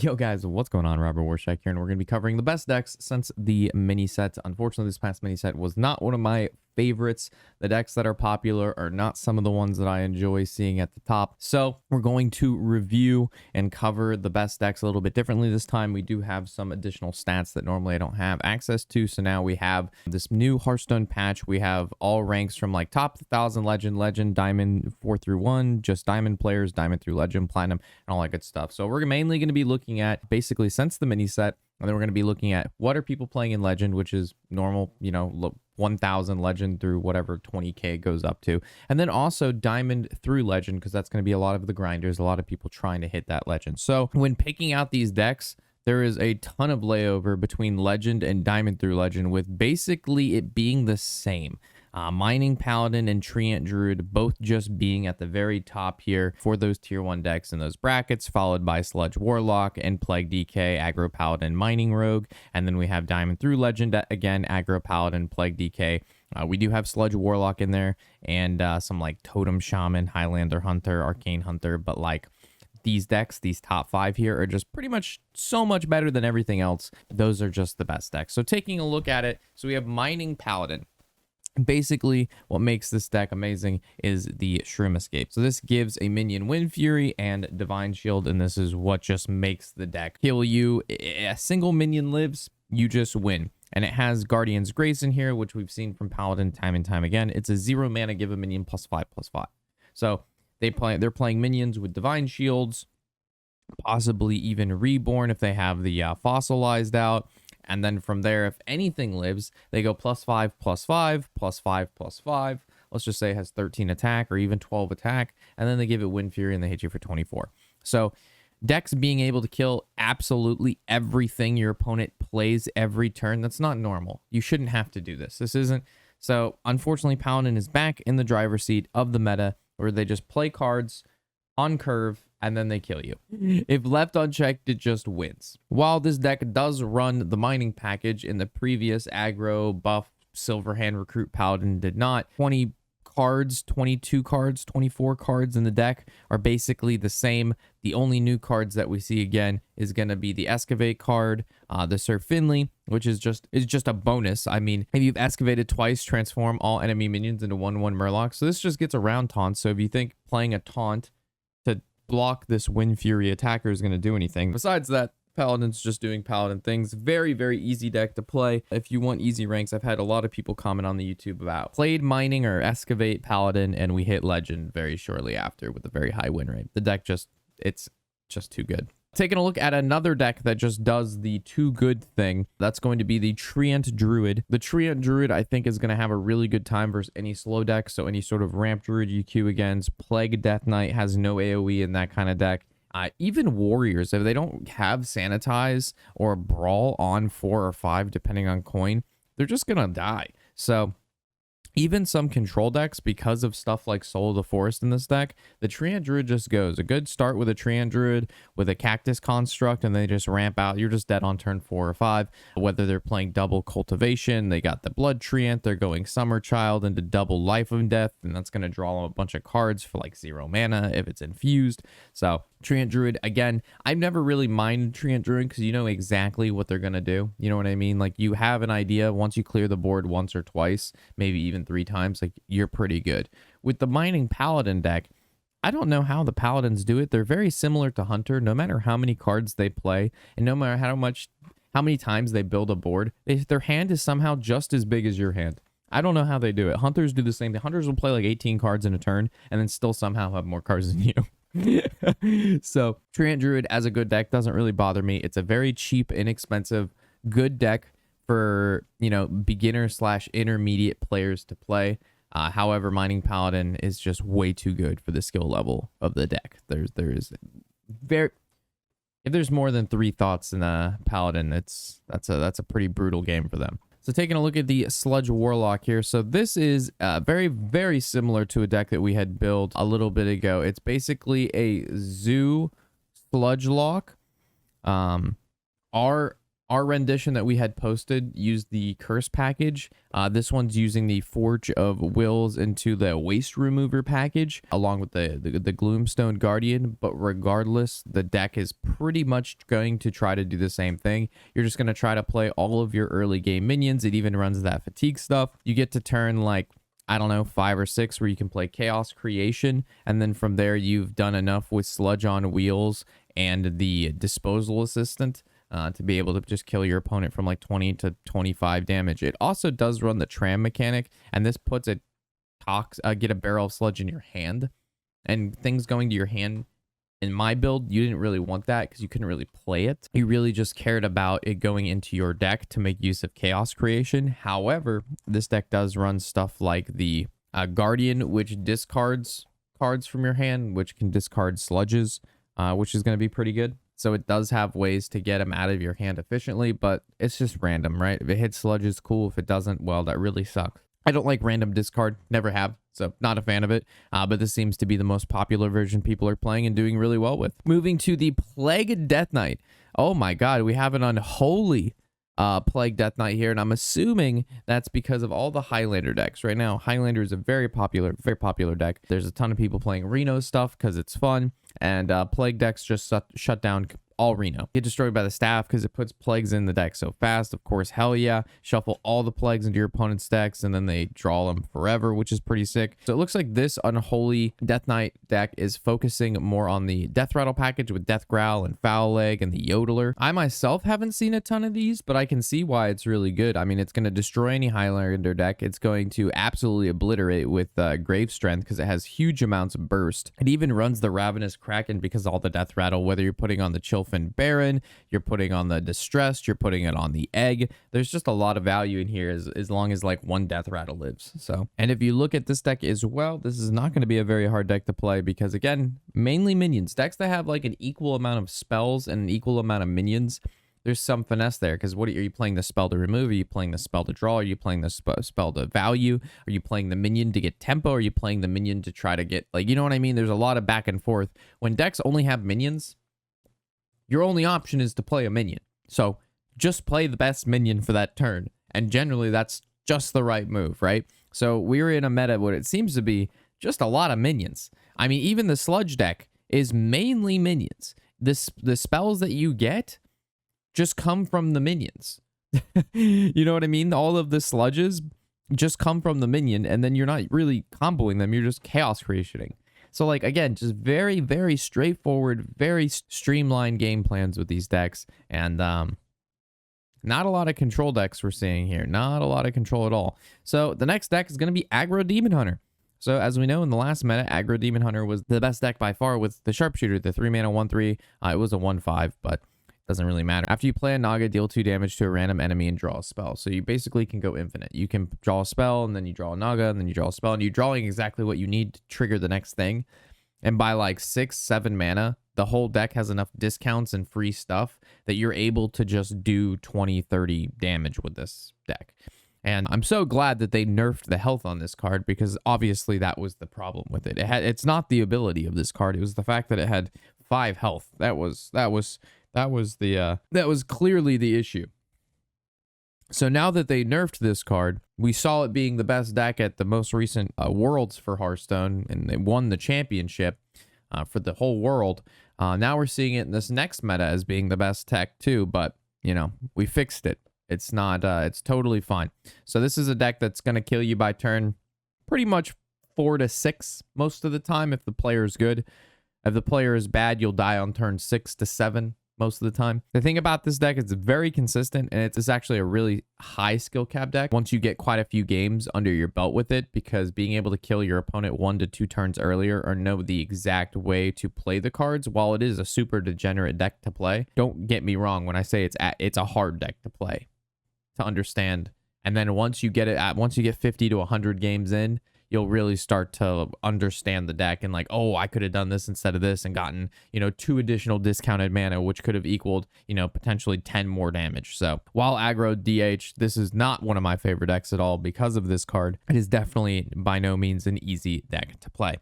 Yo guys, what's going on? Robert Warshack here, and we're going to be covering the best decks since the mini set. Unfortunately, this past mini set was not one of my favorites. The decks that are popular are not some of the ones that I enjoy seeing at the top. So we're going to review and cover the best decks a little bit differently this time. We do have some additional stats that normally I don't have access to. So now we have this new Hearthstone patch. We have all ranks from like top 1000, legend, diamond 4 through 1, just diamond players, diamond through legend, platinum, and all that good stuff. So we're mainly going to be looking at basically since the mini set, and then we're going to be looking at what are people playing in legend, which is normal, 1000 legend through whatever 20k goes up to, and then also diamond through legend, because that's going to be a lot of the grinders, a lot of people trying to hit that legend. So when picking out these decks, there is a ton of layover between legend and diamond through legend, with basically it being the same. Mining Paladin and Treant Druid both just being at the very top here for those tier 1 decks in those brackets, followed by Sludge Warlock and Plague DK, Aggro Paladin, Mining Rogue, and then we have Diamond through Legend, again, Aggro Paladin, Plague DK. We do have Sludge Warlock in there, and some like Totem Shaman, Highlander Hunter, Arcane Hunter, but like these decks, these top 5 here, are just pretty much so much better than everything else. Those are just the best decks. So taking a look at it, so we have Mining Paladin. Basically, what makes this deck amazing is the Shroom Escape. So this gives a minion Wind Fury and Divine Shield, and this is what just makes the deck kill you. A single minion lives, you just win. And it has Guardian's Grace in here, which we've seen from Paladin time and time again. It's a 0 mana, give a minion +5/+5. So they're playing minions with Divine Shields, possibly even Reborn if they have the Fossilized out. And then from there, if anything lives, they go +5/+5, +5/+5. Let's just say it has 13 attack or even 12 attack. And then they give it Wind Fury and they hit you for 24. So decks being able to kill absolutely everything your opponent plays every turn, that's not normal. You shouldn't have to do this. This isn't. So unfortunately, Paladin is back in the driver's seat of the meta, where they just play cards on curve and then they kill you. If left unchecked, it just wins. While this deck does run the mining package in the previous aggro buff Silverhand Recruit Paladin did not. 20 cards, 22 cards, 24 cards in the deck are basically the same. The only new cards that we see again is going to be the Excavate card, the Sir Finley, which is just a bonus. I mean, if you've excavated twice, transform all enemy minions into 1/1 Murloc. So this just gets around taunt. So if you think playing a taunt to block this Wind Fury attacker is going to do anything, besides that, Paladin's just doing Paladin things. Very, very easy deck to play. If you want easy ranks, I've had a lot of people comment on the YouTube about played mining or excavate Paladin, and we hit legend very shortly after with a very high win rate. The deck it's just too good. Taking a look at another deck that just does the too good thing, that's going to be the Treant Druid. The Treant Druid, I think, is going to have a really good time versus any slow deck. So any sort of ramp Druid you queue against. Plague Death Knight has no AoE in that kind of deck. Even Warriors, if they don't have Sanitize or Brawl on 4 or 5, depending on coin, they're just going to die. So even some control decks, because of stuff like Soul of the Forest in this deck, the Treant Druid just goes. A good start with a Treant Druid with a Cactus Construct, and they just ramp out. You're just dead on turn 4 or 5. Whether they're playing double Cultivation, they got the Blood Treant, they're going Summer Child into double Life of Death, and that's going to draw a bunch of cards for like 0 mana if it's infused. So Treant Druid, again, I've never really minded Treant Druid because you know exactly what they're going to do. You know what I mean? Like, you have an idea once you clear the board once or twice, maybe even 3 times, like, you're pretty good. With the Mining Paladin deck, I don't know how the Paladins do it. They're very similar to Hunter. No matter how many cards they play, and no matter how many times they build a board, their hand is somehow just as big as your hand. I don't know how they do it. Hunters do the same thing. Hunters will play like 18 cards in a turn and then still somehow have more cards than you. So Treant Druid as a good deck doesn't really bother me. It's a very cheap, inexpensive, good deck for, beginner / intermediate players to play. However, Mining Paladin is just way too good for the skill level of the deck. If there's more than 3 thoughts in a Paladin, that's a pretty brutal game for them. So taking a look at the Sludge Warlock here. So this is very, very similar to a deck that we had built a little bit ago. It's basically a Zoo Sludge Lock. Our Our rendition that we had posted used the curse package. This one's using the Forge of Wills into the Waste Remover package, along with the Gloomstone Guardian. But regardless, the deck is pretty much going to try to do the same thing. You're just going to try to play all of your early game minions. It even runs that fatigue stuff. You get to turn like, I don't know, 5 or 6 where you can play Chaos Creation. And then from there, you've done enough with Sludge on Wheels and the Disposal Assistant to be able to just kill your opponent from like 20 to 25 damage. It also does run the tram mechanic, and this puts a get a barrel of sludge in your hand, and things going to your hand. In my build, you didn't really want that because you couldn't really play it. You really just cared about it going into your deck to make use of Chaos Creation. However, this deck does run stuff like the Guardian, which discards cards from your hand, which can discard sludges, which is going to be pretty good. So it does have ways to get them out of your hand efficiently, but it's just random, right? If it hits sludges, cool. If it doesn't, well, that really sucks. I don't like random discard, never have, so not a fan of it. But this seems to be the most popular version people are playing and doing really well with. Moving to the Plague Death Knight. Oh my god, we have an unholy Plague Death Knight here, and I'm assuming that's because of all the Highlander decks. Right now, Highlander is a very popular deck. There's a ton of people playing Reno stuff because it's fun, and Plague decks just shut down all Reno. Get destroyed by the staff because it puts plagues in the deck so fast. Of course, hell yeah. Shuffle all the plagues into your opponent's decks, and then they draw them forever, which is pretty sick. So it looks like this unholy Death Knight deck is focusing more on the Death Rattle package with Death Growl and Foul Leg and the Yodeler. I myself haven't seen a ton of these, but I can see why it's really good. I mean, it's going to destroy any Highlander deck. It's going to absolutely obliterate with Grave Strength because it has huge amounts of burst. It even runs the Ravenous Kraken because all the Death Rattle, whether you're putting on the Chilfin Baron, you're putting on the Distressed, you're putting it on the Egg. There's just a lot of value in here as long as like one Death Rattle lives. So, and if you look at this deck as well, this is not going to be a very hard deck to play because again, mainly minions. Decks that have like an equal amount of spells and an equal amount of minions, there's some finesse there because what are you playing the spell to remove? Are you playing the spell to draw? Are you playing the spell to value? Are you playing the minion to get tempo? Are you playing the minion to try to get, like, you know what I mean? There's a lot of back and forth. When decks only have minions, your only option is to play a minion. So just play the best minion for that turn. And generally that's just the right move, right? So we're in a meta where it seems to be just a lot of minions. I mean, even the Sludge deck is mainly minions. The spells that you get just come from the minions. You know what I mean? All of the sludges just come from the minion, and then you're not really comboing them. You're just chaos creationing. So, like, again, just very, very straightforward, very streamlined game plans with these decks. And not a lot of control decks we're seeing here. Not a lot of control at all. So the next deck is going to be Aggro Demon Hunter. So as we know, in the last meta, Aggro Demon Hunter was the best deck by far with the Sharpshooter, the 3-mana 1/3. It was a 1/5, but doesn't really matter. After you play a Naga, deal 2 damage to a random enemy and draw a spell. So you basically can go infinite. You can draw a spell, and then you draw a Naga, and then you draw a spell, and you're drawing exactly what you need to trigger the next thing. And by like 6-7 mana, the whole deck has enough discounts and free stuff that you're able to just do 20-30 damage with this deck. And I'm so glad that they nerfed the health on this card because obviously that was the problem with it. It's not the ability of this card. It was the fact that it had 5 health. That was clearly the issue. So now that they nerfed this card, we saw it being the best deck at the most recent Worlds for Hearthstone, and they won the championship for the whole world. Now we're seeing it in this next meta as being the best tech too, but, you know, we fixed it. It's not, it's totally fine. So this is a deck that's going to kill you by turn pretty much 4 to 6 most of the time if the player is good. If the player is bad, you'll die on turn 6 to 7 most of the time. The thing about this deck is it's very consistent, and it's actually a really high skill cap deck once you get quite a few games under your belt with it, because being able to kill your opponent 1 to 2 turns earlier or know the exact way to play the cards, while it is a super degenerate deck to play, don't get me wrong when I say it's a hard deck to play, to understand. And then once you get 50 to 100 games in, you'll really start to understand the deck and like, oh, I could have done this instead of this and gotten, 2 additional discounted mana, which could have equaled, potentially 10 more damage. So while aggro DH, this is not one of my favorite decks at all because of this card. It is definitely by no means an easy deck to play.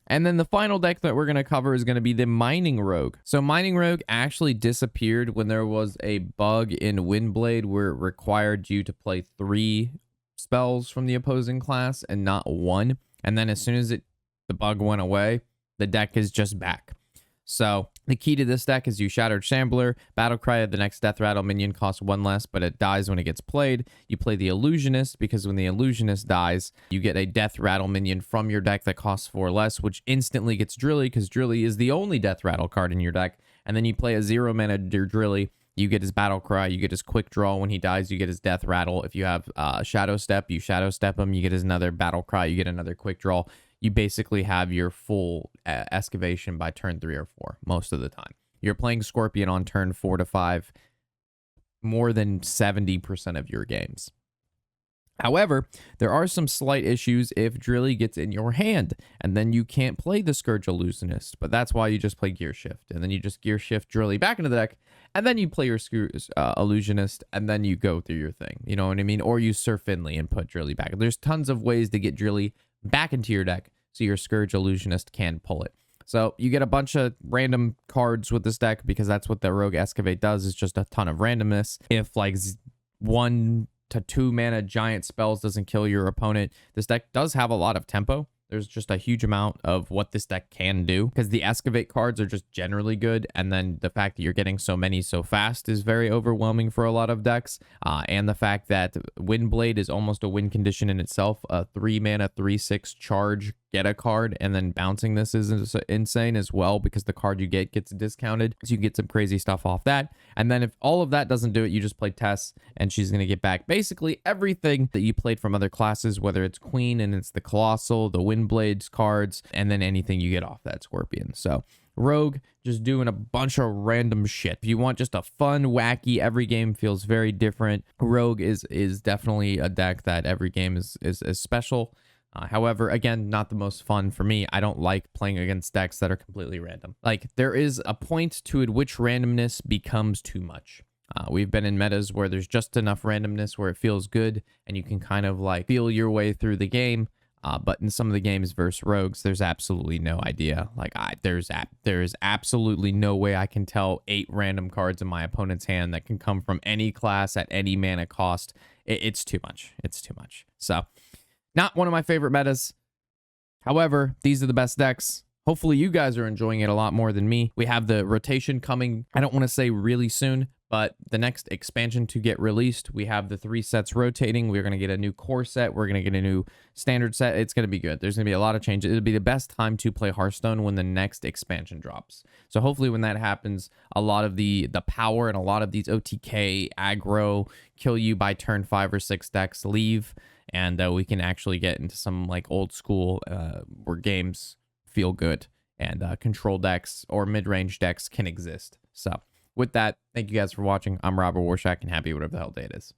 And then the final deck that we're going to cover is going to be the Mining Rogue. So Mining Rogue actually disappeared when there was a bug in Windblade where it required you to play 3 spells from the opposing class and not 1. And then as soon as the bug went away, the deck is just back. So the key to this deck is you Shattered Shambler, Battlecry, the next Death Rattle minion costs 1 less, but it dies when it gets played. You play the Illusionist, because when the Illusionist dies, you get a Death Rattle minion from your deck that costs 4 less, which instantly gets Drilly, because Drilly is the only Death Rattle card in your deck. And then you play a 0 mana Drilly, you get his Battlecry, you get his Quick Draw. When he dies, you get his Death Rattle. If you have Shadow Step, you Shadow Step him, you get his another Battlecry, you get another Quick Draw. You basically have your full excavation by turn 3 or 4 most of the time. You're playing Scorpion on turn 4 to 5 more than 70% of your games. However, there are some slight issues if Drilly gets in your hand, and then you can't play the Scourge Illusionist, but that's why you just play Gear Shift, and then you just Gear Shift Drilly back into the deck, and then you play your Illusionist, and then you go through your thing, you know what I mean? Or you Sir Finley and put Drilly back. There's tons of ways to get Drilly back into your deck so your Scourge Illusionist can pull it. So you get a bunch of random cards with this deck because that's what the Rogue Excavate does, is just a ton of randomness. If like 1 to 2 mana giant spells doesn't kill your opponent, this deck does have a lot of tempo. There's just a huge amount of what this deck can do because the Excavate cards are just generally good. And then the fact that you're getting so many so fast is very overwhelming for a lot of decks. And the fact that Windblade is almost a win condition in itself. A 3 mana, 3/6 charge, get a card, and then bouncing this is insane as well because the card you get gets discounted. So you get some crazy stuff off that. And then if all of that doesn't do it, you just play Tess and she's going to get back basically everything that you played from other classes, whether it's Queen and it's the Colossal, the Windblades cards, and then anything you get off that Scorpion. So Rogue, just doing a bunch of random shit. If you want just a fun, wacky, every game feels very different, Rogue is definitely a deck that every game is special. However, again, not the most fun for me. I don't like playing against decks that are completely random. Like, there is a point to it which randomness becomes too much. We've been in metas where there's just enough randomness where it feels good and you can kind of like feel your way through the game. But in some of the games versus rogues, there's absolutely no idea. Like, there's absolutely no way I can tell 8 random cards in my opponent's hand that can come from any class at any mana cost. It's too much. It's too much. So, not one of my favorite metas. However, these are the best decks. Hopefully you guys are enjoying it a lot more than me. We have the rotation coming, I don't want to say really soon, but the next expansion to get released, we have the 3 sets rotating. We're going to get a new core set. We're going to get a new standard set. It's going to be good. There's going to be a lot of changes. It'll be the best time to play Hearthstone when the next expansion drops. So hopefully when that happens, a lot of the power and a lot of these OTK, aggro, kill you by turn 5 or 6 decks leave. And we can actually get into some like old school where games feel good and control decks or mid-range decks can exist. So with that, thank you guys for watching. I'm Robert Warshack and happy whatever the hell day it is.